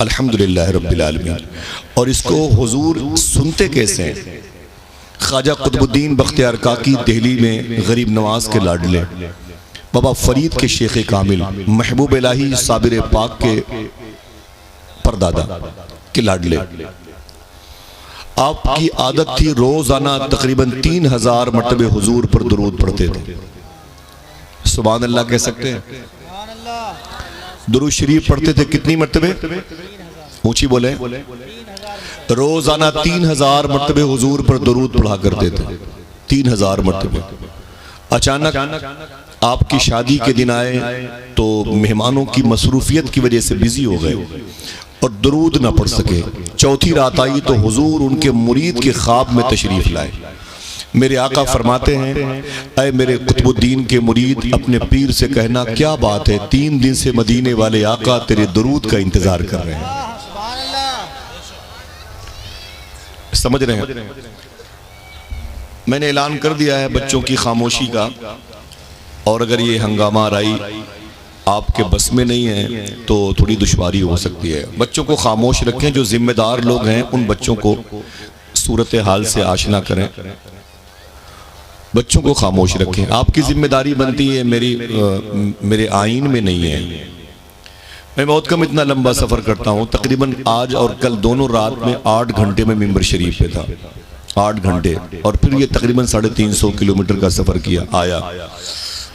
الحمدللہ رب العالمین. اور اس کو حضور سنتے کیسے ہیں؟ خواجہ قطب الدین بختیار کاکی دہلی میں غریب نواز کے لاڈلے، بابا فرید کے شیخ کامل، محبوب الہی صابر پاک کے پردادا کے لاڈلے. آپ کی عادت تھی روزانہ تقریباً 3000 مرتبہ حضور پر درود پڑھتے تھے. سبحان اللہ کہہ سکتے ہیں؟ درود شریف پڑھتے تھے کتنی مرتبہ؟ اونچی بولیں. روزانہ 3000 مرتبہ حضور پر درود پڑھا کرتے تھے. 3000 مرتبہ. اچانک آپ کی شادی کے دن آئے تو مہمانوں کی مصروفیت کی وجہ سے بزی ہو گئے اور درود نہ پڑھ سکے. چوتھی رات آئی تو حضور ان کے مرید کے خواب میں تشریف لائے. میرے آقا فرماتے ہیں اے میرے قطب الدین کے مرید، اپنے پیر سے کہنا کیا بات ہے، 3 دن سے مدینے والے آقا تیرے درود کا انتظار کر رہے ہیں. سمجھ رہے ہیں؟ میں نے اعلان کر دیا ہے بچوں کی خاموشی کا، اور اگر یہ ہنگامہ رائی آپ کے بس میں نہیں ہے تو تھوڑی دشواری ہو سکتی ہے. بچوں کو خاموش رکھیں. جو ذمہ دار لوگ ہیں ان بچوں کو صورتحال سے آشنا کریں. بچوں کو خاموش رکھیں. آپ کی ذمہ داری بنتی ہے، میرے آئین میں نہیں ہے. میں بہت کم اتنا لمبا سفر کرتا ہوں. تقریباً آج اور کل دونوں رات میں 8 گھنٹے میں ممبر شریف پہ تھا. 8 گھنٹے. اور پھر یہ تقریباً 350 کلومیٹر کا سفر کیا آیا.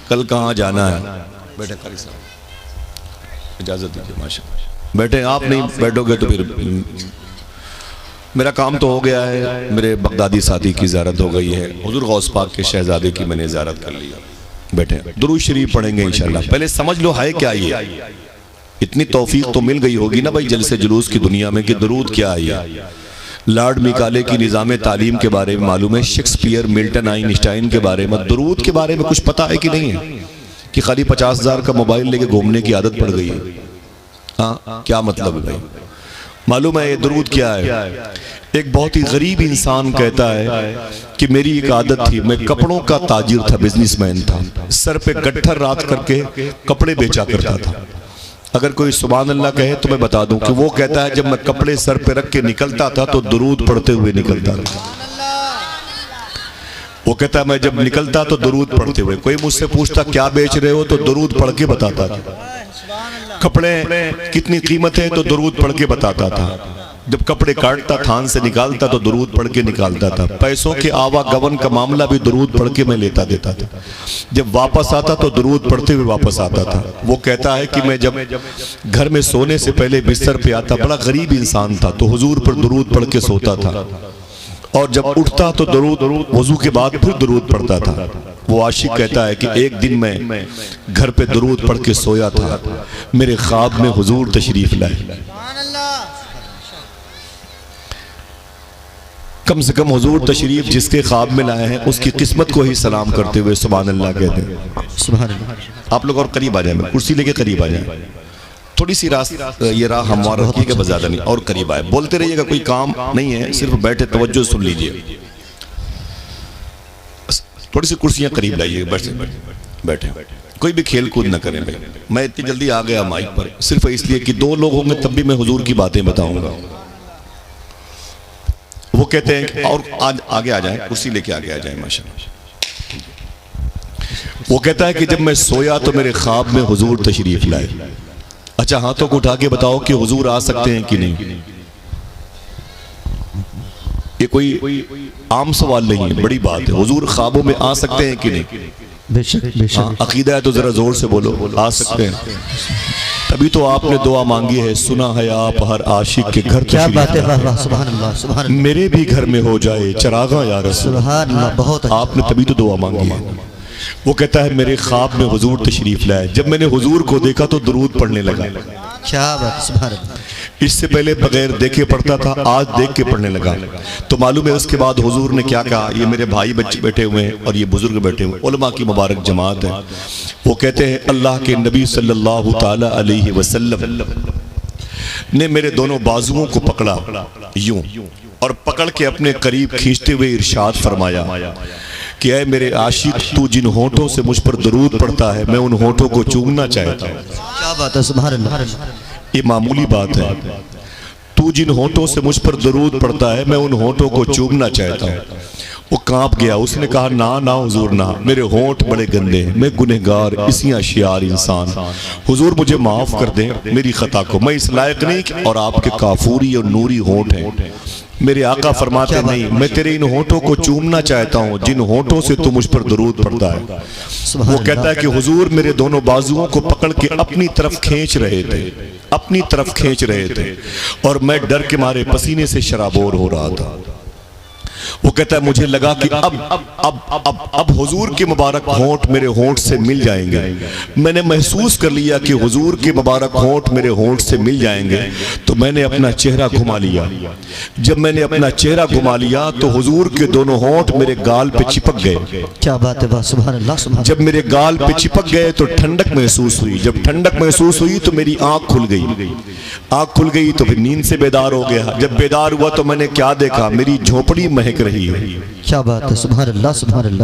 کل کہاں جانا ہے؟ بیٹھے قاری صاحب اجازت دیجیے. ماشاء اللہ بیٹھے. آپ نہیں بیٹھو گے تو پھر میرا کام تو ہو گیا ہے. میرے بغدادی ساتھی کی زیارت ہو گئی ہے. حضور غوث پاک کے شہزادے کی میں نے زیارت کر لیا. بیٹھے درود شریف پڑھیں گے انشاءاللہ. پہلے سمجھ لو ہے کیا یہ. اتنی توفیق تو مل گئی ہوگی نا بھائی جلسے جلوس کی دنیا میں کہ درود کیا ہے. لارڈ میکالے کی نظام تعلیم کے بارے میں معلوم ہے، شیکسپیئر، ملٹن، آئنسٹائن کے بارے میں. درود کے بارے میں کچھ پتا ہے کہ نہیں ہے؟ کہ خالی 50,000 کا موبائل لے کے گھومنے کی عادت پڑ گئی ہے. ہاں کیا مطلب ہے بھائی؟ معلوم ہے یہ درود کیا ہے؟ ایک بہت ہی غریب انسان کہتا ہے کہ میری ایک عادت تھی، میں کپڑوں کا تاجر تھا، بزنس مین تھا، سر پہ گٹھر رات کر کے کپڑے بیچا کرتا تھا. اگر کوئی سبحان اللہ کہے تو میں بتا دوں کہ وہ کہتا ہے جب میں کپڑے سر پہ رکھ کے نکلتا تھا تو درود پڑھتے ہوئے نکلتا تھا. وہ کہتا ہے میں جب نکلتا تو درود پڑھتے ہوئے. کوئی مجھ سے پوچھتا کیا بیچ رہے ہو تو درود پڑھ کے بتاتا تھا. کپڑے کتنی قیمت ہے تو درود پڑھ کے بتاتا تھا. جب کپڑے کاٹتا تھان سے نکالتا تو درود پڑھ کے نکالتا تھا. پیسوں کے آوا گون کا معاملہ بھی درود پڑھ کے میں لیتا دیتا تھا. جب واپس آتا تو درود پڑھتے ہوئے واپس آتا تھا. وہ کہتا ہے کہ میں جب گھر میں سونے سے پہلے بستر پہ آتا، بڑا غریب انسان تھا، تو حضور پر درود پڑھ کے سوتا تھا. اور جب اٹھتا تو درود، وضو کے بعد پھر درود پڑھتا تھا. وہ عاشق کہتا ہے کہ ایک دن میں گھر پہ درود پڑھ کے سویا تھا، میرے خواب میں حضور تشریف لائے. کم سے کم حضور تشریف جس کے خواب میں لائے ہیں اس کی قسمت کو ہی سلام کرتے ہوئے سبحان اللہ کہتے ہیں. سبحان اللہ. آپ لوگ اور قریب آ جائیں، میں کرسی لے کے قریب آ جائیں. تھوڑی سی یہ راہ ہموار رکھیے گا، بزیادہ نہیں، اور قریب آئے. بولتے رہیے گا، کوئی کام نہیں ہے، صرف بیٹھے توجہ سن لیجئے. تھوڑی سی کرسیاں قریب لائیے، بیٹھے. کوئی بھی کھیل کود نہ کریں بھائی. میں اتنی جلدی آ گیا مائک پر صرف اس لیے کہ 2 لوگ ہوں گے تب بھی میں حضور کی باتیں بتاؤں گا. وہ کہتے ہیں اور آگے آ جائیں، کرسی لے کے آگے آ جائیں. ماشاءاللہ. وہ کہتا ہے کہ جب میں سویا تو میرے خواب میں حضور تشریف لائے. اچھا ہاتھوں کو اٹھا کے بتاؤ کہ حضور آ سکتے ہیں کہ نہیں. یہ کوئی عام سوال نہیں ہے، بڑی بات ہے. حضور خوابوں میں آ سکتے ہیں کہ نہیں؟ بے شک. عقیدہ ہے تو ذرا زور سے بولو، آ سکتے ہیں. تبھی تو آپ نے دعا مانگی ہے، سنا ہے آپ ہر عاشق کے گھر کیا بات ہے. سبحان اللہ سبحان اللہ. میرے بھی گھر میں ہو جائے چراغاں یا رسول. سبحان اللہ. بہت آپ نے تبھی تو دعا مانگی ہے. وہ کہتا ہے میرے خواب میں حضور تشریف لائے. جب میں نے حضور کو دیکھا تو درود پڑھنے لگا. کیا بات. سبحان اللہ. اس سے پہلے بغیر دیکھے پڑھتا تھا، آج دیکھ کے پڑھنے لگا. تو معلوم ہے اس کے بعد حضور نے کیا کہا. یہ میرے بھائی بچے بیٹھے ہوئے ہیں اور یہ بزرگ بیٹھے ہوئے، علماء کی مبارک جماعت ہے. وہ کہتے ہیں اللہ کے نبی صلی اللہ تعالی علیہ وسلم نے میرے دونوں بازوؤں کو پکڑا یوں، اور پکڑ کے اپنے قریب کھینچتے ہوئے ارشاد فرمایا کہ اے میرے عاشق، تو جن ہونٹوں سے مجھ پر درود پڑھتا ہے میں ان ہونٹوں کو چومنا چاہتا ہوں. کیا بات ہے. سبحان اللہ. یہ معمولی بات ہے، تو جن ہونٹوں سے مجھ پر درود پڑتا ہے میں ان ہونٹوں کو چومنا چاہتا ہوں۔ وہ کانپ گیا، اس نے کہا نا حضور نہ، میرے ہونٹ بڑے گندے ہیں، میں گنہگار اسی اشیار انسان، حضور مجھے معاف کر دیں میری خطا کو، میں اس لائق نہیں کہ اور آپ کے کافوری اور نوری ہونٹ ہیں۔ میرے آقا فرماتے نہیں، میں تیرے ان ہونٹوں کو چومنا چاہتا ہوں جن ہونٹوں سے تو مجھ پر درود پڑتا ہے۔ وہ کہتا ہے کہ حضور میرے دونوں بازوؤں کو پکڑ کے اپنی طرف کھینچ رہے تھے اور میں ڈر کے مارے پسینے سے شرابور ہو رہا تھا۔ وہ کہتا ہے مجھے لگا کہ اب حضور کے مبارک ہونٹ میرے ہونٹ سے مل جائیں گے، میں نے محسوس کر لیا کہ حضور کے مبارک ہونٹ میرے ہونٹ سے مل جائیں گے، تو میں نے اپنا چہرہ گھما لیا۔ جب میں نے اپنا چہرہ گھما لیا تو حضور کے دونوں ہونٹ میرے گال پہ چپک گئے۔ کیا بات ہے، سبحان اللہ سبحان جب میرے گال پہ چپک گئے تو ٹھنڈک محسوس ہوئی، جب ٹھنڈک محسوس ہوئی تو میری آنکھ کھل گئی تو پھر نیند سے بیدار ہو گیا۔ جب بیدار ہوا تو میں نے کیا دیکھا، میری جھونپڑی مہک رہی ہے۔ کیا بات ہے، سبحان اللہ سبحان اللہ۔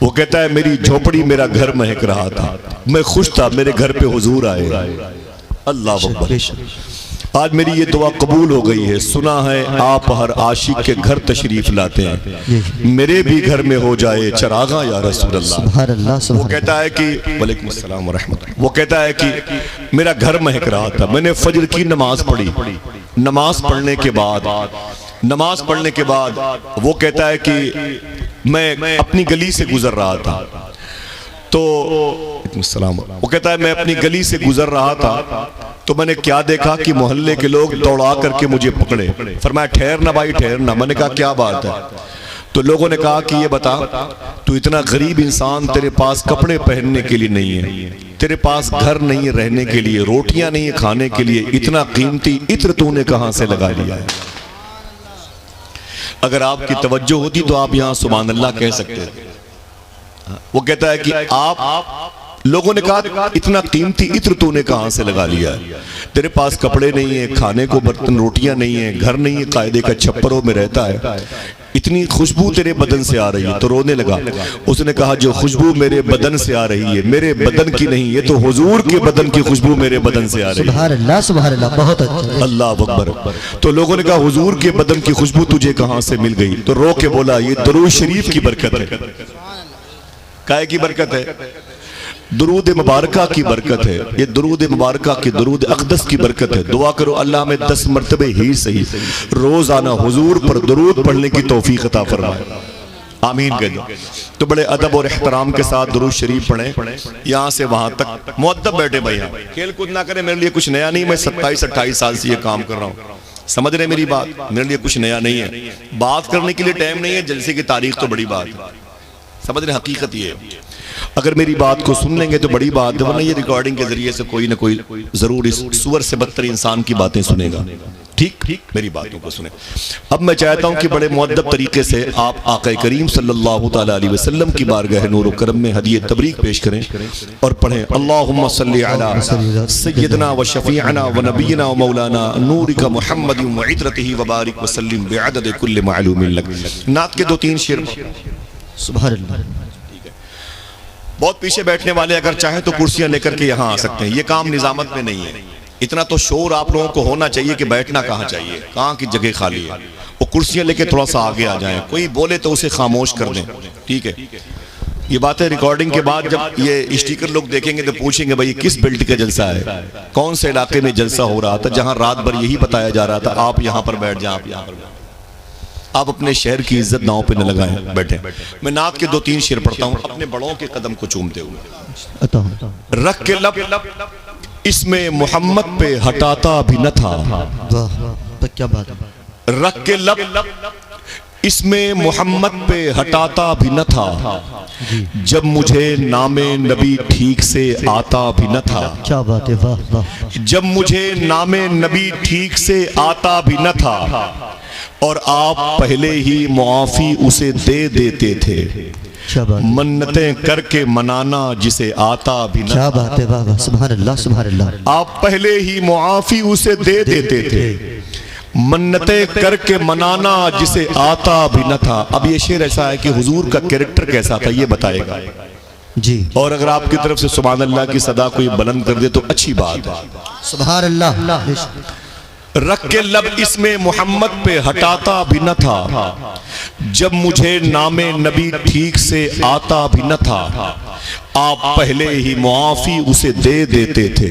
وہ کہتا ہے میری جھونپڑی میرا گھر مہک رہا تھا، میں خوش تھا میرے گھر پہ حضور آئے۔ اللہ اکبر۔ آج میری یہ دعا قبول ہو گئی ہے۔ سنا ہے آپ ہر عاشق کے گھر تشریف لاتے ہیں، میرے بھی گھر میں ہو جائے چراغاں یا رسول اللہ۔ سبحان اللہ سبحان وہ کہتا ہے کہ وعلیکم السلام ورحمۃ اللہ، وہ کہتا ہے کہ میرا گھر مہک رہا تھا، میں نے فجر کی نماز پڑھی، نماز پڑھنے کے بعد وہ کہتا ہے کہ میں اپنی گلی سے گزر رہا تھا تو وہ کہتا ہے میں اپنی گلی سے گزر رہا تھا تو میں نے کیا دیکھا کہ محلے کے لوگ دوڑا کر کے مجھے پکڑے، فرمایا ٹھہرنا بھائی ٹھہرنا۔ میں نے کہا کیا بات ہے؟ تو لوگوں نے کہا کہ یہ بتا تو اتنا غریب انسان، تیرے پاس کپڑے پہننے کے لیے نہیں ہے، تیرے پاس گھر نہیں ہے رہنے کے لیے، روٹیاں نہیں ہے کھانے کے لیے، اتنا قیمتی عطر تو نے کہاں سے لگا لیا ہے؟ اگر آپ کی توجہ ہوتی تو آپ یہاں سبحان اللہ کہہ سکتے تھے۔ وہ کہتا ہے کہ لوگوں نے کہا اتنا قیمتی عطر تو نے کہاں سے لگا لیا ہے؟ تیرے پاس کپڑے نہیں ہیں، کھانے کو برتن روٹیاں نہیں ہیں، گھر نہیں ہے، قاعدے کا چھپروں میں رہتا ہے، اتنی خوشبو تیرے بدن سے آ رہی ہے۔ تو رونے لگا۔ اس نے کہا جو خوشبو میرے بدن سے آ رہی ہے میرے بدن کی نہیں، یہ تو حضور کے بدن کی خوشبو میرے بدن سے آ رہی ہے۔ سبحان اللہ بہت اچھا۔ اللہ اکبر۔ تو لوگوں نے کہا حضور کے بدن کی خوشبو تجھے کہاں سے مل گئی؟ تو رو کے بولا یہ درود شریف کی برکت ہے۔ کائے کی برکت ہے؟ درود مبارکہ کی برکت ہے، یہ درود مبارکہ کی، درود اقدس کی برکت ہے۔ دعا کرو اللہ میں 10 مرتبہ ہی صحیح روزانہ حضور پر درود پڑھنے کی توفیق عطا فرمائے۔ آمین کہہ دو۔ تو بڑے ادب اور احترام کے ساتھ درود شریف پڑھیں، یہاں سے وہاں تک مؤدب بیٹھے بھائی، کھیل کود نہ کریں، میرے لیے کچھ نیا نہیں، میں 27-28 سال سے یہ کام کر رہا ہوں، سمجھ رہے میری بات؟ میرے لیے کچھ نیا نہیں ہے، بات کرنے کے لیے ٹائم نہیں ہے، جلسے کی تاریخ تو بڑی بات ہے، سمجھ رہے؟ حقیقت یہ ہے، اگر میری بات کو سن لیں گے تو بڑی بات ہے، ورنہ یہ ریکارڈنگ کے ذریعے سے کوئی نہ کوئی ضرور اس سور سے بدتر انسان کی باتیں سنے گا۔ ٹھیک میری باتوں کو سنیں۔ اب میں چاہتا ہوں کہ بڑے مؤدب طریقے سے آپ آقا کریم صلی اللہ تعالیٰ علیہ وسلم کی بارگاہ نور و کرم میں ہدیہ تبریک پیش کریں اور پڑھیں اللہم صلی علی سیدنا و شفیعنا و نبینا و مولانا نورک محمد و عطرتہ و بارک وسلم بعدد کل معلوم لک۔ نعت کے 2-3 شعر۔ سبحان اللہ۔ بہت پیچھے بیٹھنے والے اگر چاہیں تو کرسیاں لے کر کے یہاں آ سکتے ہیں، یہ کام نظامت میں نہیں ہے، اتنا تو شور آپ لوگوں کو ہونا چاہیے کہ بیٹھنا کہاں چاہیے، کہاں کی جگہ خالی ہے، وہ کرسیاں لے کے تھوڑا سا آگے آ جائیں، کوئی بولے تو اسے خاموش کر دیں، ٹھیک ہے؟ یہ باتیں ریکارڈنگ کے بعد جب یہ اسٹیکر لوگ دیکھیں گے تو پوچھیں گے بھائی کس بلڈ کا جلسہ ہے، کون سے علاقے میں جلسہ ہو رہا تھا جہاں رات بھر یہی بتایا جا رہا تھا آپ یہاں پر بیٹھ جائیں، آپ یہاں پر بیٹھ۔ آپ اپنے شہر کی عزت ناؤں پہ نہ لگائیں، بیٹھیں۔ میں نعت کے 2-3 شعر پڑھتا ہوں اپنے بڑوں کے قدم کو چومتے ہوئے۔ رکھ کے لب اس میں محمد پہ ہٹاتا بھی نہ تھا، کیا بات ہے، رکھ کے لب اس میں محمد پہ ہٹاتا بھی نہ تھا، جب مجھے نام نبی ٹھیک سے آتا بھی نہ تھا، کیا بات ہے، واہ واہ، جب مجھے نام نبی ٹھیک سے آتا بھی نہ تھا اور آپ پہلے ہی معافی اسے دے دیتے تھے، منتیں کر کے منانا جسے آتا بھی نہ، کیا بات ہے، واہ واہ، سبحان اللہ سبحان اللہ، آپ پہلے ہی معافی اسے دے دیتے تھے، منتیں کر کے منانا جسے آتا بھی نہ تھا۔ اب یہ شعر ایسا ہے کہ حضور کا کریکٹر کیسا تھا یہ بتائے گا، جی اور اگر آپ کی طرف سے سبحان اللہ کی صدا کوئی بلند کر دے تو اچھی بات ہے۔ سبحان اللہ۔ رکھ کے لب اس میں محمد پہ ہٹاتا بھی نہ تھا، جب مجھے نام نبی ٹھیک سے آتا بھی نہ تھا، آپ پہلے ہی معافی اسے دے دیتے تھے،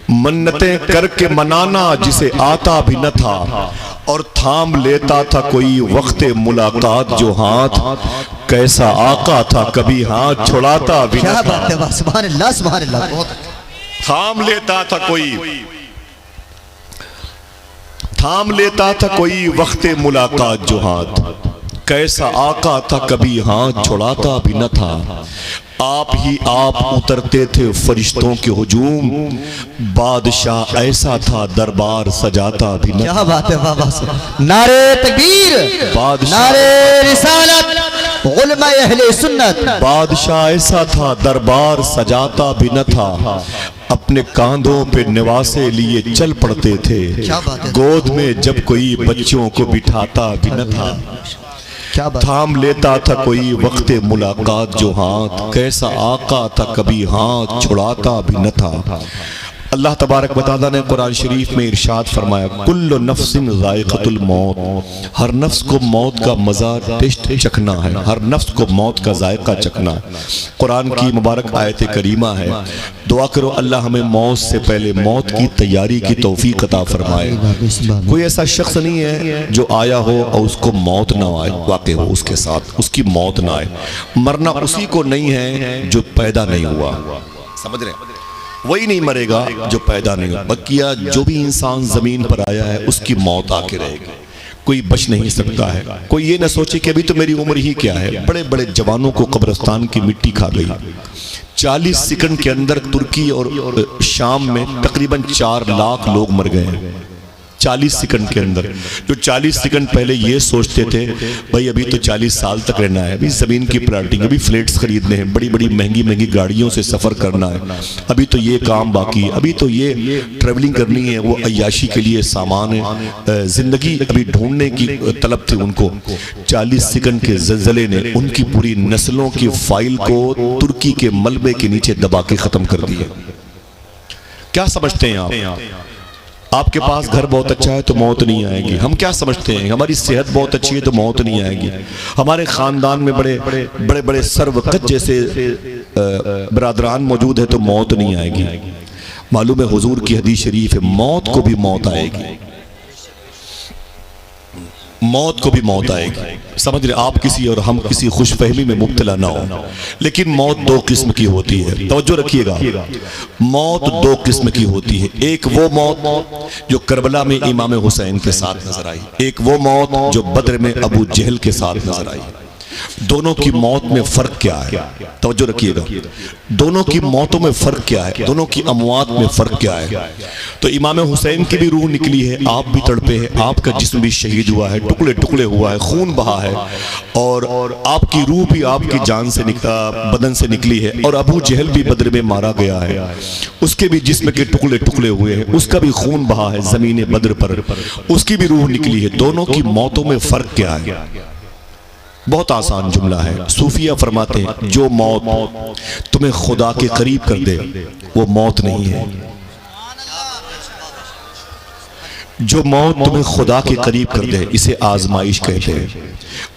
منتیں کر کے منانا جسے آتا بھی نہ تھا، اور تھام لیتا تھا کوئی وقت ملاقات جو ہاتھ، کیسا آقا تھا کبھی ہاتھ چھڑاتا بھی نہ کیا تھا۔ بات ہے، واہ سبحان اللہ سبحان اللہ۔ تھام لیتا تھا کوئی وقت ملاقات جو ہاتھ، کیسا آقا تھا کبھی ہاتھ چھڑاتا بھی نہ تھا، آپ ہی آپ اترتے تھے فرشتوں کے ہجوم، بادشاہ ایسا تھا دربار سجاتا بھی نہ تھا۔ کیا بات ہے، واہ واہ۔ نعرے تکبیر، نعرے رسالت، علماء اہل سنت۔ بادشاہ ایسا تھا دربار سجاتا بھی نہ تھا، اپنے کاندھوں پہ نواسے لیے چل پڑتے تھے، گود میں جب کوئی بچوں کو بٹھاتا بھی نہ تھا، تھام لیتا تھا کوئی وقت ملاقات جو ہاتھ، کیسا آقا تھا کبھی ہاتھ چھڑاتا بھی نہ تھا۔ اللہ تبارک و تعالیٰ نے قرآن شریف میں ارشاد فرمایا، کل نفس ذائقۃ الموت، ہر نفس کو موت کا مزہ ٹیسٹ چکھنا ہے، ہر نفس کو موت کا ذائقہ چکھنا ہے۔ قرآن کی مبارک آیت کریمہ ہے، دعا کرو اللہ ہمیں موت سے پہلے موت کی تیاری کی توفیق عطا فرمائے۔ کوئی ایسا شخص نہیں ہے جو آیا ہو اور اس کو موت نہ آئے، واقع ہو اس کے ساتھ اس کی موت نہ آئے۔ مرنا اسی کو نہیں ہے جو پیدا نہیں ہوا، سمجھ رہے ہیں؟ وہی نہیں مرے گا جو پیدا نہیں ہوا۔ بقیہ جو بھی انسان زمین پر آیا ہے اس کی موت آ کے رہے گی، کوئی بچ نہیں سکتا ہے۔ کوئی یہ نہ سوچے کہ ابھی تو میری عمر ہی کیا ہے، بڑے بڑے جوانوں کو قبرستان کی مٹی کھا گئی۔ 40 سیکنڈ کے اندر ترکی اور شام میں تقریباً 4 لاکھ لوگ مر گئے ہیں 40 سیکنڈ کے اندر۔ جو 40 سیکنڈ پہلے یہ سوچتے تھے بھائی ابھی تو 40 سال تک رہنا ہے، ابھی زمین کی پلاٹنگ، ابھی فلیٹس خریدنے ہیں، بڑی بڑی مہنگی گاڑیوں سے سفر کرنا ہے، ابھی تو یہ کام باقی ہے، ابھی تو یہ ٹریولنگ کرنی ہے، وہ عیاشی کے لیے سامان ہے، زندگی ابھی ڈھونڈنے کی طلب تھی ان کو۔ 40 سیکنڈ کے زلزلے نے ان کی پوری نسلوں کی فائل کو ترکی کے ملبے کے نیچے دبا کے ختم کر دیا۔ کیا سمجھتے ہیں آپ؟ آپ کے پاس گھر بہت اچھا ہے تو موت نہیں آئے گی۔ ہم کیا سمجھتے ہیں؟ ہماری صحت بہت اچھی ہے تو موت نہیں آئے گی۔ ہمارے خاندان میں بڑے بڑے سروقت جیسے برادران موجود ہے تو موت نہیں آئے گی۔ معلوم ہے حضور کی حدیث شریف ہے، موت کو بھی موت آئے گی، موت کو بھی موت آئے گی۔ سمجھ رہے آپ کسی اور ہم کسی خوش فہمی میں مبتلا نہ ہو، لیکن موت 2 قسم کی ہوتی ہے، توجہ رکھیے گا۔ موت 2 قسم کی ہوتی ہے، ایک وہ موت جو کربلا میں امام حسین کے ساتھ نظر آئی، ایک وہ موت جو بدر میں ابو جہل کے ساتھ نظر آئی۔ دونوں کی موت میں فرق کیا ہے؟ توجہ رکھیے گا، دونوں کی موتوں میں فرق کیا ہے، دونوں کی اموات میں فرق کیا ہے؟ تو امام حسین کی بھی روح نکلی ہے، آپ بھی تڑپے ہیں، آپ کا جسم بھی شہید ہوا ہے، ٹکڑے ٹکڑے ہوا ہے، خون بہا ہے، اور آپ کی روح بھی آپ کی جان سے بدن سے نکلی ہے، اور ابو جہل بھی بدر میں مارا گیا ہے، اس کے بھی جسم کے ٹکڑے ٹکڑے ہوئے ہیں، اس کا بھی خون بہا ہے زمین بدر پر، اس کی بھی روح نکلی ہے۔ دونوں کی موتوں میں فرق کیا ہے؟ بہت آسان جملہ ہے، صوفیہ فرماتے ہیں جو موت تمہیں خدا کے قریب کر دے وہ موت نہیں ہے، جو موت تمہیں خدا کے قریب کر دے اسے آزمائش کہتے ہیں،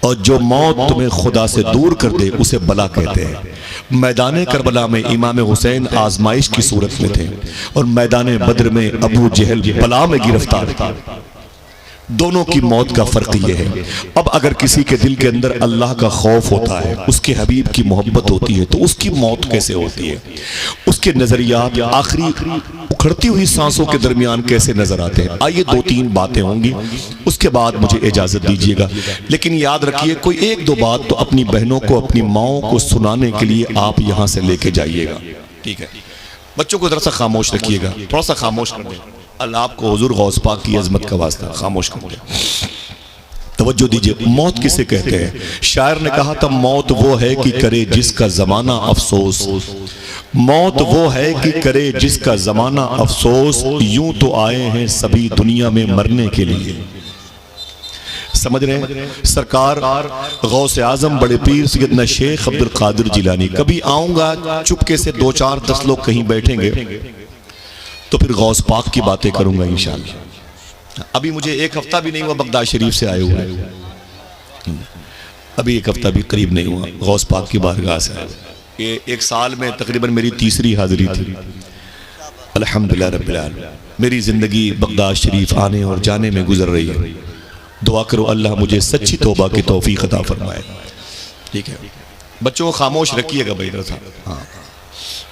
اور جو موت تمہیں خدا سے دور کر دے اسے بلا کہتے ہیں۔ میدان کربلا میں امام حسین آزمائش کی صورت میں تھے، اور میدان بدر میں ابو جہل بلا میں گرفتار تھا۔ دونوں کی موت کا فرق یہ ہے۔ اب اگر کسی کے دل کے اندر اللہ کا خوف ہوتا ہے، اس کے حبیب کی محبت ہوتی ہے، تو اس کی موت کیسے ہوتی ہے؟ اس کے نظریات آخری اکھڑتی ہوئی سانسوں کے درمیان کیسے نظر آتے ہیں؟ آئیے 2-3 باتیں ہوں گی، اس کے بعد مجھے اجازت دیجیے گا، لیکن یاد رکھیے کوئی 1-2 بات تو اپنی بہنوں کو اپنی ماؤں کو سنانے کے لیے آپ یہاں سے لے کے جائیے گا، ٹھیک ہے؟ بچوں کو ذرا سا خاموش رکھیے گا، تھوڑا سا خاموش کر دیں، اللہ آپ کو حضور غوث پاک کی عظمت کا واسطہ خاموش کر دیں۔ توجہ دیجئے، موت کسے کہتے ہیں؟ شاعر نے کہا تھا موت وہ ہے کہ کرے جس کا زمانہ افسوس، موت وہ ہے کہ کرے جس کا زمانہ افسوس، یوں تو آئے ہیں سبھی دنیا میں مرنے کے لیے، سمجھ رہے ہیں؟ سرکار غوث اعظم بڑے پیر سیدنا شیخ عبد القادر جیلانی، کبھی آؤں گا چپکے سے 2 4 10 لوگ کہیں بیٹھیں گے تو پھر غوث پاک کی باتیں کروں گا انشاءاللہ۔ ابھی مجھے 1 ہفتہ بھی نہیں ہوا بغداد شریف سے آئے ہوئے، ابھی 1 ہفتہ بھی قریب نہیں ہوا غوث پاک کی بارگاہ سے آئے۔ یہ 1 سال میں تقریباً میری 3ری حاضری تھی، الحمدللہ رب العالمین۔ میری زندگی بغداد شریف آنے اور جانے میں گزر رہی ہے، دعا کرو اللہ مجھے سچی توبہ کی توفیق عطا فرمائے۔ ٹھیک ہے، بچوں کو خاموش رکھیے گا بھائی ذرا، ہاں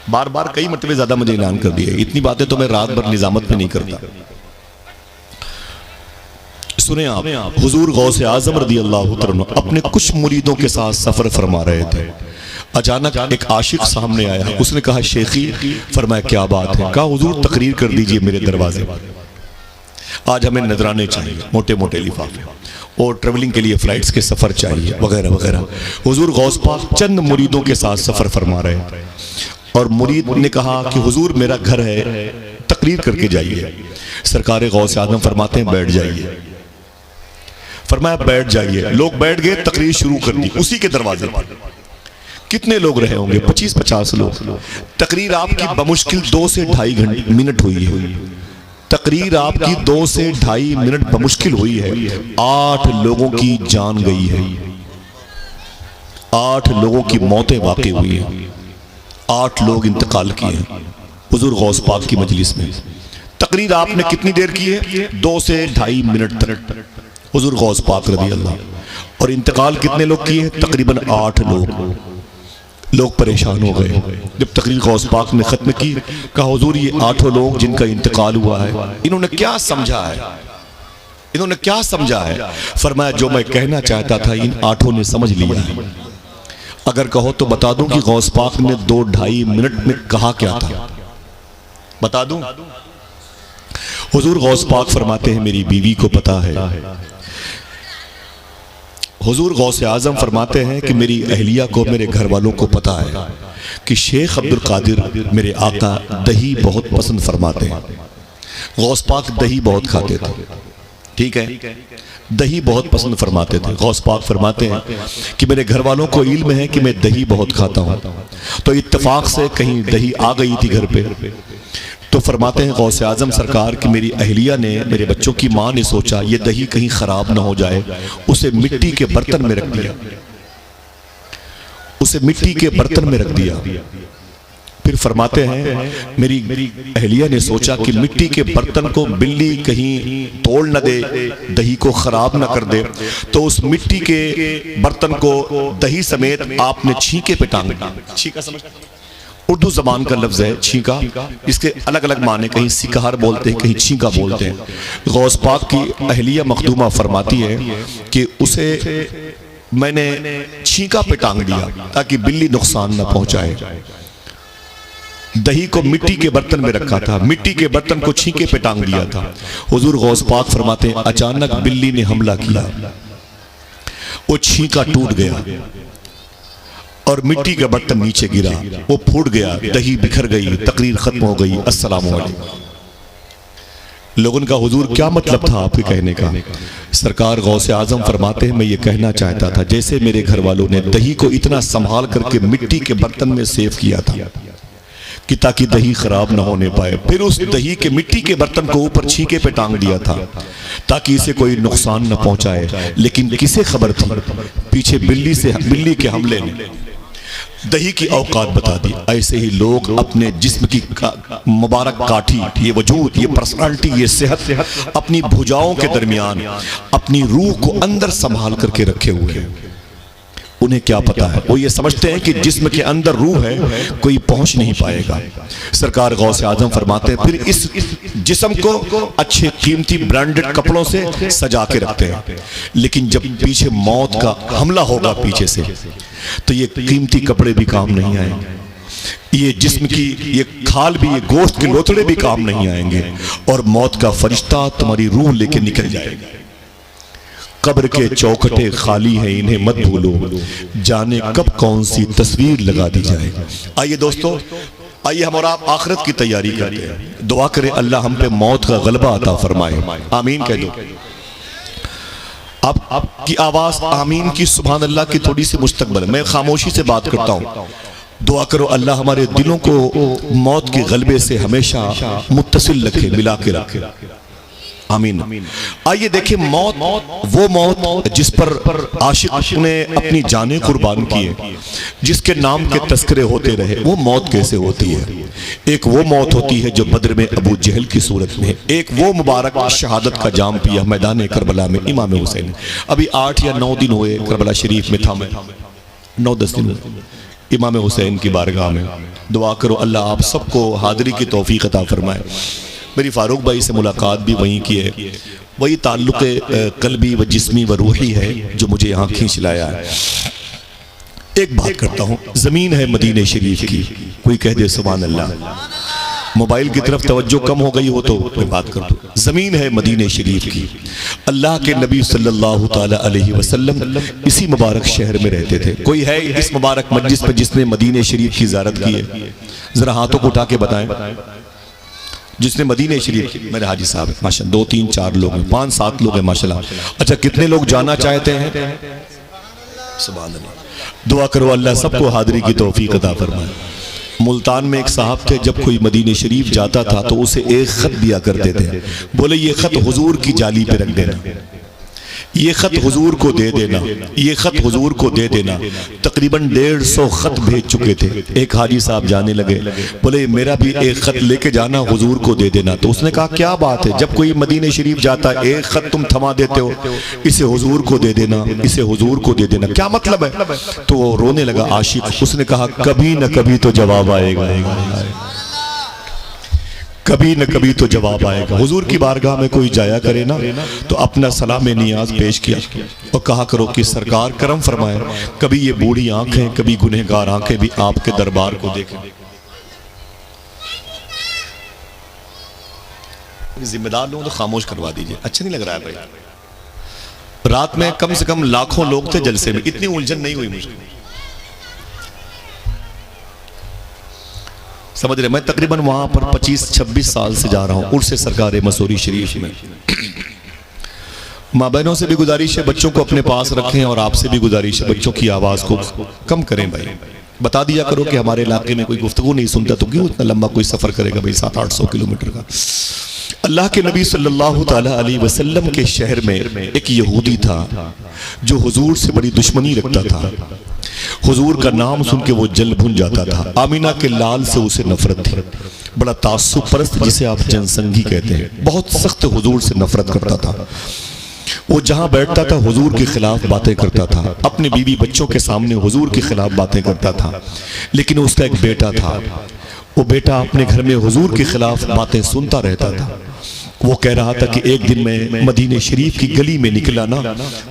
بار بار کئی مرتبہ زیادہ مجھے اعلان کر دیا، اتنی باتیں تو میں رات بھر نظامت میں نہیں کرتا۔ سنیں آپ، حضور غوث اعظم رضی اللہ عنہ اپنے کچھ مریدوں کے ساتھ سفر فرما رہے تھے، اچانک ایک عاشق سامنے آیا، اس نے کہا شیخی، فرمایا کیا بات ہے؟ کہا حضور تقریر کر دیجئے میرے دروازے پر، آج ہمیں نذرانے چاہیے، موٹے موٹے لفافے، اور ٹریولنگ کے لیے فلائٹس کے سفر چاہیے وغیرہ وغیرہ۔ حضور غوث پاک چند مریدوں کے ساتھ سفر فرما رہے ہیں، اور مرید نے کہا کہ حضور میرا گھر ہے، تقریر کر کے جائیے۔ سرکار غوث اعظم فرماتے ہیں بیٹھ جائیے، فرمایا بیٹھ جائیے۔ لوگ بیٹھ گئے، تقریر شروع کر دی اسی کے دروازے پر۔ کتنے لوگ رہے ہوں گے؟ 25-50 لوگ۔ تقریر آپ کی بمشکل 2 سے 2.5 منٹ ہوئی ہے، تقریر آپ کی 2 سے 2.5 منٹ بمشکل ہوئی ہے، 8 لوگوں کی جان گئی ہے، 8 لوگوں کی موتیں واقع ہوئی ہیں، 8 لوگ انتقال کیے ہیں حضور غوث پاک کی مجلس میں۔ تقریر آپ نے کتنی دیر کی ہے؟ 2 سے 2.5 منٹ تک حضور غوث پاک رضی اللہ، اور انتقال کتنے لوگ کیے ہیں؟ تقریباً 8 لوگ۔ لوگ پریشان ہو گئے جب تقریر غوث پاک نے ختم کی، کہا حضور یہ 8 لوگ جن کا انتقال ہوا ہے، انہوں نے کیا سمجھا ہے؟ انہوں نے کیا سمجھا ہے؟ فرمایا جو میں کہنا چاہتا تھا ان 8 نے سمجھ لیا ہے۔ اگر کہو تو بتا دوں کہ غوث پاک نے 2-2.5 منٹ میں کہا کیا تھا، بتا دوں؟ حضور غوث پاک فرماتے ہیں میری بیوی کو پتا ہے، حضور غوث اعظم فرماتے ہیں کہ میری اہلیہ کو، میرے گھر والوں کو پتا ہے کہ شیخ عبد القادر میرے آقا دہی بہت پسند فرماتے ہیں۔ غوث پاک دہی بہت کھاتے تھے، ٹھیک ہے، دہی بہت پسند فرماتے تھے۔ غوث پاک فرماتے ہیں کہ میرے گھر والوں کو علم ہے کہ میں دہی بہت کھاتا ہوں، تو اتفاق سے کہیں دہی آ گئی تھی گھر پہ، تو فرماتے ہیں غوث اعظم سرکار کہ میری اہلیہ نے، میرے بچوں کی ماں نے سوچا یہ دہی کہیں خراب نہ ہو جائے، اسے مٹی کے برتن میں رکھ دیا، اسے مٹی کے برتن میں رکھ دیا۔ پھر فرماتے ہیں میری اہلیہ نے سوچا کہ مٹی کے برتن کو بلی کہیں توڑ نہ دے، دہی کو خراب نہ کر دے، تو اس مٹی کے برتن کو دہی سمیت آپ نے چھینکے پہ ٹانگ دیا۔ چھینکا سمجھتے ہیں؟ اردو زبان کا لفظ ہے چھینکا، اس کے الگ الگ معنی، کہیں سکہر بولتے ہیں، کہیں چھینکا بولتے ہیں۔ غوث پاک کی اہلیہ مخدومہ فرماتی ہے کہ اسے میں نے چھینکا پہ ٹانگ دیا تاکہ بلی نقصان نہ پہنچائے۔ دہی کو مٹی کے برتن میں رکھا تھا، مٹی کے برتن کو چھینکے پہ ٹانگ دیا تھا۔ حضور غوث پاک فرماتے ہیں اچانک بلی نے حملہ کیا، وہ چھینکا ٹوٹ گیا اور مٹی کا برتن نیچے گرا، وہ پھوٹ گیا، دہی بکھر گئی، تقریر ختم ہو گئی۔ السلام علیکم۔ لوگوں کا حضور کیا مطلب تھا آپ کے کہنے کا؟ سرکار غوث اعظم فرماتے ہیں میں یہ کہنا چاہتا تھا جیسے میرے گھر والوں نے دہی کو اتنا سنبھال کر کے مٹی کے برتن میں سیو کیا تھا کہ تاکہ دہی خراب نہ ہونے پائے، پھر اس دہی کے مٹی کے برتن کو اوپر چھینکے پہ ٹانگ دیا تھا تاکہ اسے کوئی نقصان نہ پہنچائے، لیکن کسے خبر تھی؟ پیچھے بلی کے حملے نے دہی کی اوقات بتا دی۔ ایسے ہی لوگ اپنے جسم کی مبارک کاٹھی، یہ وجود، یہ پرسنالٹی، یہ صحت اپنی بھجاؤں کے درمیان اپنی روح کو اندر سنبھال کر کے رکھے ہوئے ہیں۔ انہیں کیا پتا ہے؟ وہ یہ سمجھتے ہیں کہ جسم کے اندر روح ہے، کوئی پہنچ نہیں پائے گا۔ سرکار غوث اعظم فرماتے ہیں پھر اس جسم کو اچھے قیمتی برانڈڈ کپڑوں سے سجا کے رکھتے ہیں، لیکن جب پیچھے موت کا حملہ ہوگا پیچھے سے تو یہ قیمتی کپڑے بھی کام نہیں آئیں گے، یہ جسم کی یہ کھال بھی، یہ گوشت کے لوتڑے بھی کام نہیں آئیں گے، اور موت کا فرشتہ تمہاری روح لے کے نکل جائے گا۔ قبر کے چوکھٹے خالی ہیں انہیں مت بھولو، جانے کب کون سی تصویر لگا دی جائے۔ آئیے دوستو، آئیے ہم اور آپ آخرت کی تیاری کرتے ہیں، دعا کریں اللہ ہم پہ موت کا غلبہ عطا فرمائے، آمین کہہ دو۔ آپ کی آواز آمین کی سبحان اللہ کی تھوڑی سی مستقبل ہے. میں خاموشی سے بات کرتا ہوں. دعا کرو اللہ ہمارے دلوں کو موت کے غلبے سے ہمیشہ متصل رکھے, ملا کے رکھے. آمین. آئیے دیکھیں موت, وہ موت جس پر عاشق نے اپنی جانیں قربان کیے, جس کے نام کے تذکرے ہوتے رہے, وہ موت کیسے ہوتی ہے؟ ایک وہ موت ہوتی ہے جو بدر میں ابو جہل کی صورت میں, ایک وہ مبارک شہادت کا جام پیا میدان کربلا میں امام حسین. ابھی 8 یا 9 دن ہوئے کربلا شریف میں تھا, میں 9-10 دن ہوئے امام حسین کی بارگاہ میں. دعا کرو اللہ آپ سب کو حاضری کی توفیق عطا فرمائے. میری فاروق بھائی سے ملاقات بھی وہیں کی ہے, وہی تعلق قلبی و جسمی و روحی ہے جو مجھے یہاں کھینچ لایا ہے. ایک بات کرتا ہوں, زمین ہے مدینہ شریف کی, کوئی کہہ دے سبحان اللہ. موبائل کی طرف توجہ کم ہو گئی ہو تو میں بات کر دوں. زمین ہے مدینہ شریف کی. اللہ کے نبی صلی اللہ تعالی علیہ وسلم اسی مبارک شہر میں رہتے تھے. کوئی ہے اس مبارک مجلس میں جس نے مدینہ شریف کی زیارت کی ہے؟ ذرا ہاتھوں کو اٹھا کے بتائیں. جس نے مدینہ شریف کی, میرے حاجی صاحب ماشاءاللہ 2 3 4 لوگ ہیں, 5 7 لوگ ہیں ماشاءاللہ. اچھا کتنے لوگ جانا چاہتے ہیں؟ سبحان اللہ. دعا کرو اللہ سب کو حاضری کی توفیق عطا فرمائے. ملتان میں ایک صاحب تھے, جب کوئی مدینہ شریف جاتا تھا تو اسے ایک خط دیا کرتے تھے, بولے یہ خط حضور کی جالی پہ رکھ دینا, یہ خط حضور کو دے دینا, یہ خط حضور کو دے دینا. تقریباً 150 خط بھیج چکے تھے. ایک حاجی صاحب جانے لگے, بولے میرا بھی ایک خط لے کے جانا, حضور کو دے دینا. تو اس نے کہا کیا بات ہے, جب کوئی مدینہ شریف جاتا ہے ایک خط تم تھما دیتے ہو, اسے حضور کو دے دینا, اسے حضور کو دے دینا, کیا مطلب ہے؟ تو وہ رونے لگا عاشق. اس نے کہا کبھی نہ کبھی تو جواب آئے گا, کبھی نہ کبھی تو جواب آئے گا. حضور کی بارگاہ میں کوئی جایا کرے نا تو اپنا سلام نیاز پیش کیا اور کہا کرو کہ سرکار کرم فرمائے, کبھی یہ بوڑھی آنکھیں, کبھی گنہگار آنکھیں بھی آپ کے دربار کو دیکھیں. ذمہ دار لوگوں تو خاموش کروا دیجئے, اچھا نہیں لگ رہا ہے بھائی. رات میں کم سے کم لاکھوں لوگ تھے جلسے میں, اتنی الجھن نہیں ہوئی مجھے. سمجھ رہے, میں تقریباً وہاں پر 25-26 سال سے جا رہا ہوں عرس سرکار مسوری شریف میں. ماں بہنوں سے بھی گزارش ہے بچوں کو اپنے پاس رکھیں, اور آپ سے بھی گزارش ہے بچوں کی آواز کو کم کریں. بھائی بتا دیا کرو کہ ہمارے علاقے میں کوئی گفتگو نہیں سنتا تو کیوں اتنا لمبا کوئی سفر کرے گا بھائی, 700-800 کلومیٹر کا. اللہ کے نبی صلی اللہ تعالیٰ علیہ وسلم کے شہر میں ایک یہودی تھا جو حضور سے بڑی دشمنی رکھتا تھا. حضور کا نام سن کے وہ جل بھن جاتا تھا. آمینہ کے لال سے اسے نفرت تھی, بڑا تعصب پرست جسے آپ جنسنگی کہتے ہیں, بہت سخت حضور سے نفرت کرتا تھا. وہ جہاں بیٹھتا تھا حضور کے خلاف باتیں کرتا تھا, اپنے بیوی بچوں کے سامنے حضور کے خلاف باتیں کرتا تھا. لیکن اس کا ایک بیٹا تھا, وہ بیٹا اپنے گھر میں حضور کے خلاف باتیں سنتا رہتا تھا. وہ کہہ رہا تھا کہ ایک دن میں مدینہ شریف کی گلی میں نکلا نا,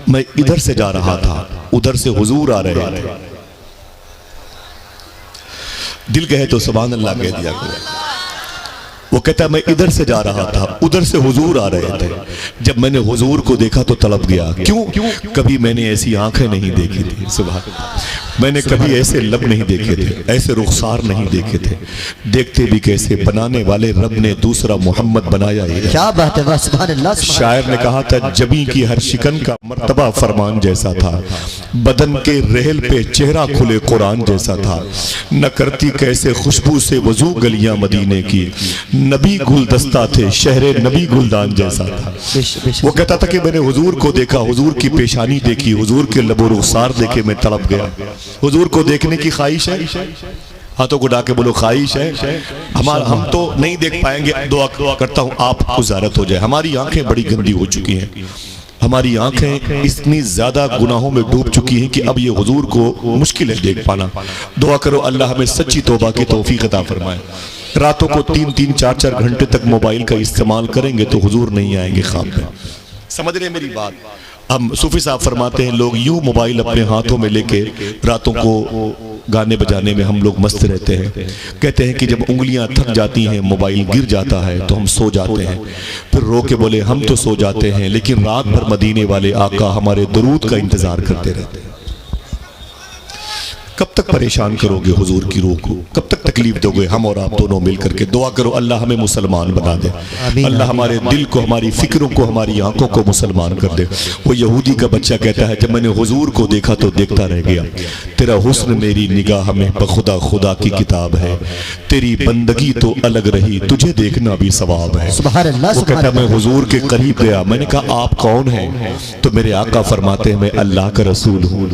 میں ادھر سے جا رہا تھا, ادھر سے حضور آ رہے تھے. دل کہے تو سبحان اللہ کہہ دیا کرو. وہ کہتا ہے میں ادھر سے جا رہا تھا, ادھر سے حضور آ رہے تھے. جب میں نے حضور کو دیکھا تو تڑپ گیا. کیوں؟ کبھی میں نے ایسی آنکھیں نہیں دیکھی تھی, سبحان اللہ. میں نے کبھی ایسے لب نہیں دیکھے تھے, ایسے رخسار نہیں دیکھے تھے. دیکھتے بھی کیسے, بنانے والے رب نے دوسرا محمد بنایا ہی. کیا بات ہے, سبحان اللہ. شاعر نے کہا تھا جبیں کی ہر شکن کا مرتبہ فرمان جیسا تھا, بدن کے رحل پہ چہرہ کھلے قرآن جیسا تھا. نہ کرتی کیسے خوشبو سے وضو گلیاں مدینے کی, نبی گلدستہ تھے شہر نبی گلدان جیسا تھا. وہ کہتا تھا کہ میں نے حضور کو دیکھا, حضور کی پیشانی دیکھی, حضور کے لب و رخسار دیکھے میں تڑپ گیا. حضور کو دیکھنے کی خواہش ہے, ہاتھوں کو ڈا کے بولو خواہش ہے. ہم تو نہیں دیکھ پائیں گے, دعا کرتا ہوں آپ کو زیارت ہو جائے. ہماری آنکھیں بڑی گندی ہو چکی ہیں, ہماری آنکھیں اتنی زیادہ گناہوں میں ڈوب چکی ہیں کہ اب یہ حضور کو مشکل ہے دیکھ پانا. دعا کرو اللہ ہمیں سچی توبہ کی توفیق عطا فرمائے. راتوں کو 3-4 گھنٹے تک موبائل کا استعمال کریں گے تو حضور نہیں آئیں گے خواب میں. سمجھ رہے میری بات؟ ہم صوفی صاحب فرماتے ہیں لوگ یوں موبائل اپنے ہاتھوں میں لے کے راتوں کو گانے بجانے میں ہم لوگ مست رہتے ہیں. کہتے ہیں کہ جب انگلیاں تھک جاتی ہیں, موبائل گر جاتا ہے تو ہم سو جاتے ہیں. پھر رو کے بولے ہم تو سو جاتے ہیں لیکن رات بھر مدینے والے آقا ہمارے درود کا انتظار کرتے رہتے ہیں. کب تک پریشان کرو گے حضور کی روح کو؟ کب تک تکلیف دو گے؟ ہم اور آپ دونوں مل کر کے دعا کرو اللہ ہمیں مسلمان بنا دے، اللہ ہمارے دل کو، ہماری فکروں کو، ہماری آنکھوں کو مسلمان کر دے۔ وہ یہودی کا بچہ کہتا ہے جب میں نے حضور کو دیکھا تو دیکھتا رہ گیا، تیرا حسن میری نگاہ میں بخدا خدا کی کتاب ہے، تیری بندگی تو الگ رہی تجھے دیکھنا بھی ثواب ہے۔ سبحان اللہ، وہ کہتا ہے میں حضور کے قریب گیا، میں نے کہا آپ کون ہیں؟ تو میرے آقا فرماتے ہیں میں اللہ کا رسول ہوں۔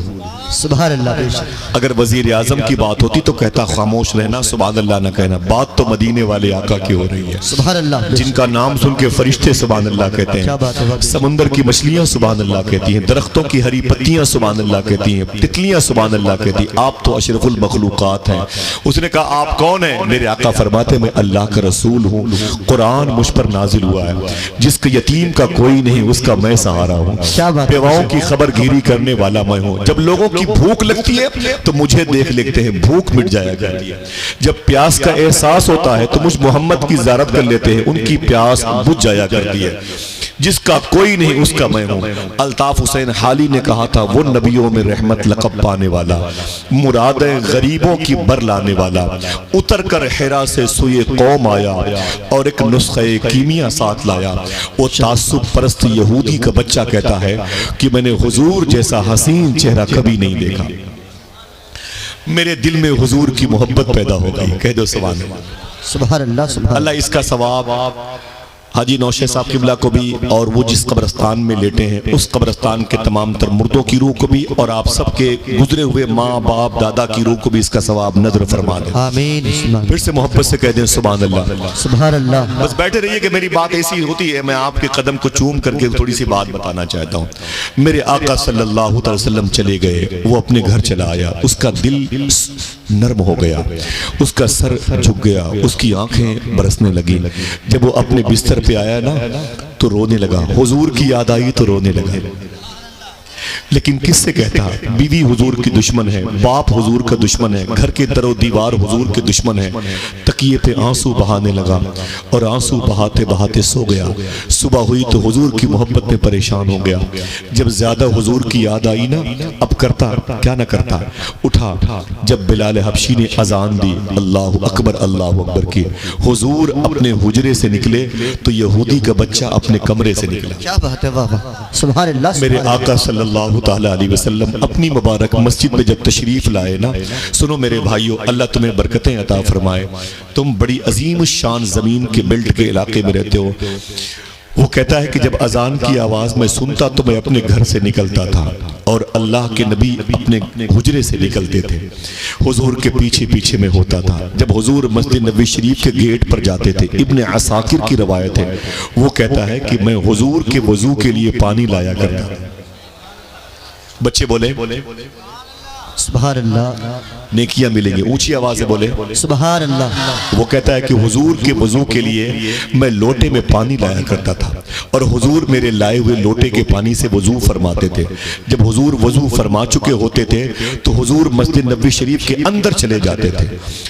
سبحان اللہ، بے شک۔ اگر وزیر اعظم کی بات ہوتی تو کہتا خاموش رہنا، سبحان اللہ نہ کہنا۔ بات تو مدینے والے آقا کی ہو رہی ہے، سبحان اللہ، جن کا نام سن کے فرشتے سبحان اللہ کہتے ہیں، سمندر کی مچھلیاں سبحان اللہ کہتی ہیں، درختوں کی ہری پتیاں سبحان اللہ کہتی ہیں، تتلیاں سبحان اللہ کہتی ہیں، آپ تو اشرف المخلوقات ہیں۔ اس نے کہا آپ کون ہیں؟ میرے آقا فرماتے ہیں میں اللہ کا رسول ہوں، قرآن مجھ پر نازل ہوا ہے، جس کے یتیم کا کوئی نہیں اس کا میں سہارا ہوں، بیواؤں کی خبر گیری کرنے والا میں ہوں۔ جب لوگوں کی بھوک لگتی ہے تو مجھے دیکھ لیتے ہیں، بھوک مٹ جایا کرتی ہے۔ جب پیاس کا احساس ہوتا ہے تو مجھ محمد کی زیارت کر لیتے ہیں، ان کی پیاس بجھ جایا کرتی ہے۔ جس کا کوئی نہیں اس کا میں ہوں۔ الطاف حسین حالی نے کہا تھا وہ نبیوں میں رحمت لقب پانے والا، مرادیں غریبوں کی بر لانے والا، اتر کر حرا سے سوئے قوم آیا اور ایک نسخہ کیمیا ساتھ لایا۔ وہ تعصب پرست یہودی کا بچہ کہتا ہے کہ میں نے حضور جیسا حسین چہرہ کبھی نہیں دیکھا، میرے دل میں حضور کی محبت پیدا ہو گئی۔ کہہ دو سبحان اللہ، سبحان اللہ، سبحان اللہ اس کا ثواب حاجی نوشے صاحب قبلہ کو بھی، اور وہ جس قبرستان میں لیٹے ہیں اس قبرستان کے تمام تر مردوں کی روح کو بھی، اور آپ سب کے گزرے ہوئے ماں باپ دادا کی روح کو بھی اس کا ثواب نظر فرما دیں۔ آمین۔ پھر سے محبت سے کہہ دیں سبحان اللہ، سبحان اللہ۔ بس بیٹھے رہیے کہ میری بات ایسی ہوتی ہے، میں آپ کے قدم کو چوم کر کے تھوڑی سی بات بتانا چاہتا ہوں۔ میرے آقا صلی اللہ علیہ وسلم چلے گئے، وہ اپنے گھر چلا آیا، اس کا دل نرم ہو گیا، اس کا سر جھک گیا، اس کی آنکھیں برسنے لگی۔ جب وہ اپنے بستر پہ آیا نا تو رونے لگا، حضور کی یاد آئی تو رونے لگا۔ لیکن کس سے کہتا؟ بیوی حضور کی دشمن ہے، باپ حضور کا دشمن ہے، گھر کے در و دیوار حضور کے دشمن ہے۔ تکیے پہ آنسو بہانے لگا اور آنسو بہاتے بہاتے سو گیا۔ صبح ہوئی تو حضور کی محبت میں پریشان ہو گیا۔ جب زیادہ حضور کی یاد آئی نا، اب کرتا کیا نہ کرتا، اٹھا جب بلال حبشی نے اذان دی اللہ اکبر اللہ اکبر کی، حضور اپنے حجرے سے نکلے تو یہودی کا بچہ اپنے کمرے سے نکلا۔ کیا بات ہے، واہ واہ، سبحان اللہ۔ میرے آقا صلی اللہ تعالیٰ علیہ وسلم اپنی مبارک مسجد میں جب تشریف لائے نا، سنو میرے بھائیو، اللہ تمہیں برکتیں عطا فرمائے، تم بڑی عظیم شان زمین کے بیلٹ کے علاقے میں رہتے ہو۔ وہ کہتا ہے کہ جب اذان کی آواز میں سنتا تو میں اپنے گھر سے نکلتا تھا اور اللہ کے نبی اپنے حجرے سے نکلتے تھے، حضور کے پیچھے پیچھے میں ہوتا تھا۔ جب حضور مسجد نبوی شریف کے گیٹ پر جاتے تھے، ابن عساکر کی روایت ہے، وہ کہتا ہے کہ میں حضور کے وضو کے لیے پانی لایا کرتا۔ بچے بولے سبحان اللہ، نیکیاں ملیں گی، اونچی آواز سے بولے سبحان اللہ۔ وہ کہتا ہے کہ حضور کے وضو کے لیے میں لوٹے میں پانی لایا کرتا تھا اور حضور میرے لائے ہوئے لوٹے کے پانی سے وضو فرماتے تھے۔ جب حضور وضو فرما چکے ہوتے تھے تو حضور مسجد نبوی شریف کے اندر چلے جاتے تھے،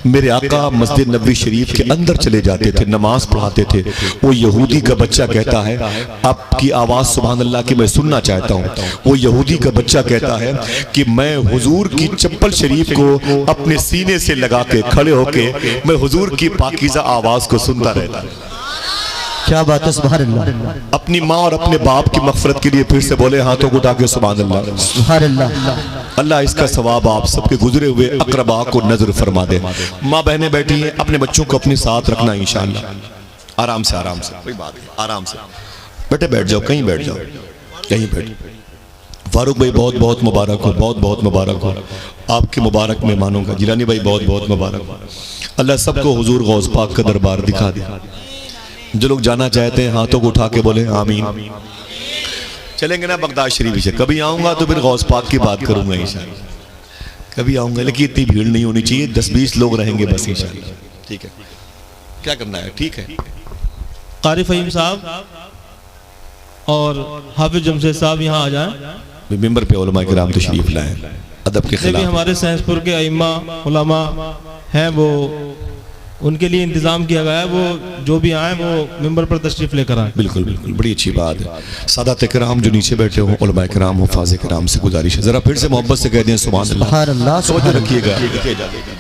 میرے آقا مسجد نبوی شریف کے اندر چلے جاتے تھے، نماز پڑھاتے تھے۔ وہ یہودی کا بچہ کہتا ہے آپ کی آواز سبحان اللہ کی میں سننا چاہتا ہوں۔ وہ یہودی کا بچہ کہتا ہے کہ میں حضور کی چپل شریف کو اپنے سینے سے لگا کے کھڑے ہو کے میں حضور کی پاکیزہ آواز کو سنتا رہتا۔ کیا بات ہے، سبحان اللہ۔ اپنی ماں اور اپنے باپ کی مغفرت کے لیے پھر سے بولے ہاتھوں کو اٹھا کے سبحان اللہ، سبحان اللہ۔ اللہ اس کا ثواب آپ سب کے گزرے ہوئے اقربا کو نظر فرما دے۔ ماں بہنیں بیٹھی ہیں، اپنے بچوں کو اپنے ساتھ رکھنا انشاءاللہ، آرام سے آرام سے، کوئی بات نہیں، آرام سے بیٹے، بیٹھ جاؤ، کہیں بیٹھ جاؤ، کہیں بیٹھ۔ فاروق بھائی بہت بہت مبارک ہو، بہت بہت مبارک ہو آپ کے مبارک مہمانوں کا۔ جیلانی بھائی بہت بہت مبارک ہو، اللہ سب کو حضور غوث پاک کا دربار دکھا دے۔ جو لوگ جانا چاہتے ہیں ہاتھوں کو اٹھا کے بولے آمین۔ چلیں گے نا بغداد شریف سے، کبھی آؤں گا تو پھر غوث پاک کی بات کروں گا انشاءاللہ، کبھی آؤں گا، لیکن اتنی بھیڑ نہیں ہونی چاہیے، 10-20 لوگ رہیں گے بس انشاءاللہ، ٹھیک ہے؟ کیا کرنا ہے، ٹھیک ہے؟ قاری فہیم صاحب اور حافظ جمشید صاحب یہاں آ جائیں۔ ممبر پہ علماء کرام تشریف لائیں، ادب کے بھی خلاف ہمارے سینس پور کے ائمہ علماء ہیں، وہ ان کے لیے انتظام کیا گیا ہے، وہ جو بھی آئیں وہ ممبر پر تشریف لے کر آئیں۔ بالکل بالکل، بڑی اچھی بات ہے۔ سادات کرام جو نیچے بیٹھے ہوں، علماء کرام، حفاظ کرام سے گزارش ہے ذرا پھر سے محبت سے کہہ دیں سبحان اللہ۔ سبحان اللہ، توجہ سبحان اللہ۔ رکھیے گا۔